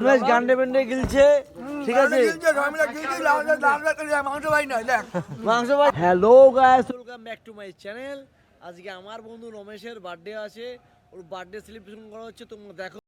রমেশ গান্ডে বেন্ডে গিলছে, ঠিক আছে মাংস ভাই। Hello guys, welcome back to my channel. আজকে আমার বন্ধু রমেশের বার্থডে আছে, ওর বার্থডে সেলিব্রেশন করা হচ্ছে, তোমরা দেখো।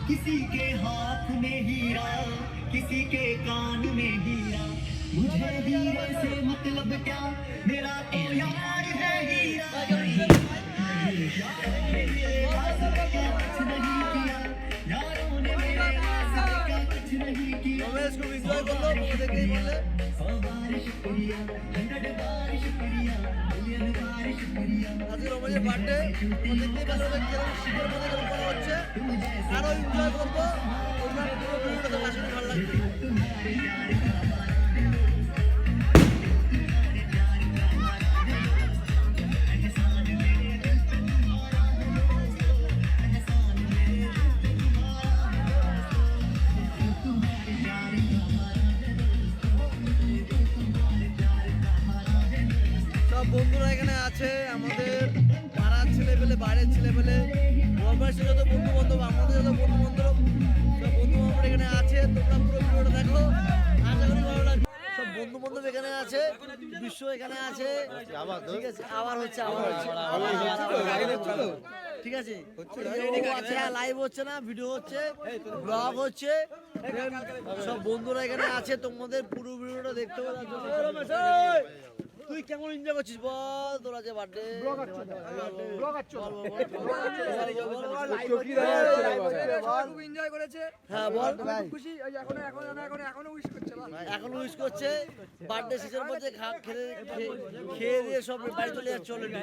किसी के हाथ में हीरा, किसी के कान में हीरा, मुझे हीरे से मतलब क्या, मेरा तो यार है हीरा। कुछ नहीं किया यारों ने, मेरे वास्ते का कुछ नहीं किया। रमेश को एंजॉय कर लो, वो देख के बोले 100 बार शुक्रिया, 100 बार शुक्रिया, मिलियन बार शुक्रिया। আজকে রমেশের বার্থডে, তোমরা দেখতেই পেলে কিরকম শীতের মধ্যে কিরকম করা হচ্ছে। আরো এনজয় করবো, তোমরা পুরো ভিডিওটা দেখো, আশা করি ভালো লাগবে। সব বন্ধুরা এখানে আছে, আমাদের পাড়ার ছেলেপেলে, বাইরের ছেলেপেলে, রমেশের যত বন্ধু বান্ধব, আমাদের যত বন্ধু বান্ধব, সব বন্ধু বান্ধব এখানে আছে। তোমরা পুরো ভিডিওটা দেখো, আশা করি ভালো লাগবে। সব বন্ধু বান্ধব এখানে আছে, বিশ্ব এখানে আছে, ঠিক আছে। আবার হচ্ছে, ঠিক আছে, লাইভ হচ্ছে না, ভিডিও হচ্ছে, ব্লগ হচ্ছে। সব বন্ধুরা এখানে আছে, তোমাদের পুরো ভিডিওটা দেখতে হবে। তুই কেমন এনজয় করছিস বল, তোর আছে বার্থডে এনজয় করেছে। হ্যাঁ বল, খুশি এখনো উইশ করছে, এখন উইশ করছে। বার্থডে শেষের মধ্যে খেয়ে দিয়ে সব বাড়ি চলে যাচ্ছে অলরেডি।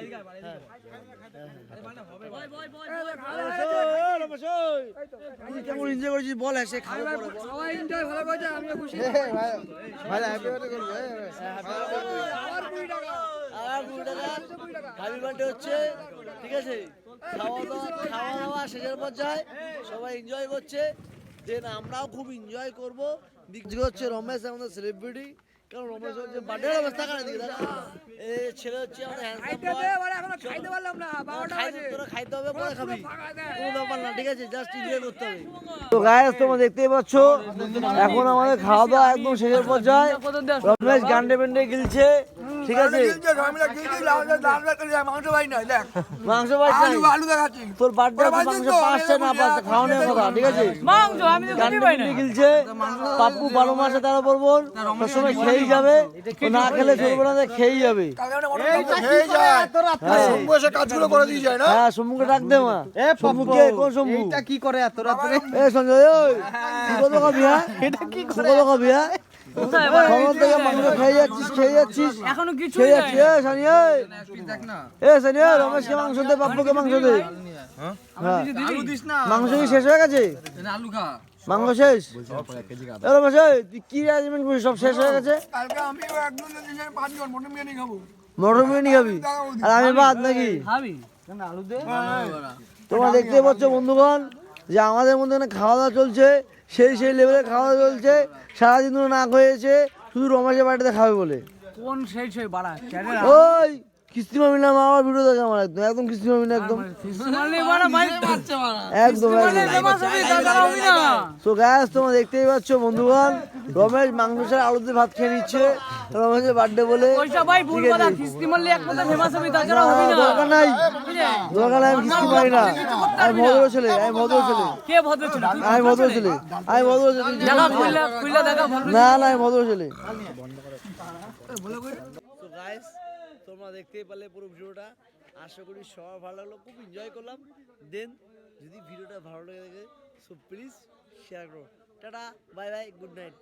তুই কেমন এনজয় করছিস বল, হ্যাঁ সে খাবো পরে বল। সবাই এনজয় ভালো করেছে, আমিও খুশি। হ্যাপি বার্থডে হচ্ছে, ঠিক আছে। খাওয়া দাওয়া শেষের পর্যায়ে সবাই এনজয় করছে, দেন আমরাও খুব এনজয় করবো। দিক হচ্ছে রমেশ আমাদের সেলিব্রিটি, কারণ রমেশ হচ্ছে বার্থডে অবস্থা কারণ দিকে দাদা এই ছেলে হচ্ছে আমাদের খাইতে হ্যান্ডসাম দে, এবারে এখনো খাইতে পারলাম না, 12টা বাজে। তোরা খাইতে হবে পরে পুরো খাবি ফাঁকা দেয়। কোনো ব্যাপার না ঠিক আছে জাস্ট এনজয় করতে হবে তো গাইস তোমরা দেখতেই পাচ্ছ এখন আমাদের খাওয়া দাওয়া একদম শেষের পর্যায়ে রমেশ গান্ডে বেন্ডে গিলছে ঠিক আছে মাংস পাইছে তোর বার্থডে মাংস পাঁচটা না পাঁচটা খাওয়ানোর কথা ঠিক আছে গান্ডে বেন্ডে গিলছে পাপ্পু 12 মাসে 13 পর্বন সবসময় খেয়েই যাবে ও না খেলে চলবে না খেয়েই যাবে হ্যাঁ শম্ভুকে ডাক দে মা শম্ভুকে কোন শম্ভু কি করে এত রাত্রে? এ সঞ্জয় ওই তুই কত খাবি হ্যাঁ এটা কি করে কত খাবি হ্যাঁ খবর থেকে মাংস খেয়ে যাচ্ছিস এখনো কিছু খেয়ে যাচ্ছিস এ সানি এ সানি রমেশকে মাংস দে পাপ্পুকে মাংস দে হ্যাঁ মাংস কি শেষ হয়ে গেছে আলু খা মাংস শেষ এ রমেশ এই, তুই কি অ্যারেঞ্জমেন্ট করিস সব শেষ হয়ে গেছে মটর বিরিয়ানি খাবি আর আমি ভাত নাকি খাবি তোমরা দেখতে পাচ্ছ বন্ধুগণ যে আমাদের মধ্যে এখানে খাওয়া দাওয়া চলছে সেই লেভেলে খাওয়া দাওয়া চলছে সারাদিন ধরে না হয়েছে শুধু রমেশের বাড়িতে খাবে বলে কোন সেই সেই বাড়া চ্যানেল ওই কিস্তি মামি না আমার ভিডিও দেখে আমার একদম কিস্তি মামি না একদম মানে বাড়া বাইক মারছে বাড়া একদম ফেমাস হবে দাদা হবে না তো গ্যাস তোমরা দেখতেই পাচ্ছ বন্ধুগণ রমেশ মাংস ছাড়া আলু দিয়ে ভাত খেয়ে নিচ্ছে রমেশের বার্থডে বলে ওইটা ভাই ভুল কথা কিস্তি মারলে এক কথা ফেমাস হবে দাদা হবে না দরকার নাই আমি কিস্তি মারি না আমি ভদ্র ছেলে কে ভদ্র ছিল তুই আমি ভদ্র ছেলে দেখা খুইলা দেখা ভদ্র না আমি ভদ্র ছেলে তো গাইস তোমরা দেখতেই পারলে পুরো ভিডিওটা আশা করি সবার ভালো লাগলো খুব এনজয় করলাম দেন যদি ভিডিওটা ভালো লেগে থাকে সো প্লিজ শেয়ার করো tata bye bye good night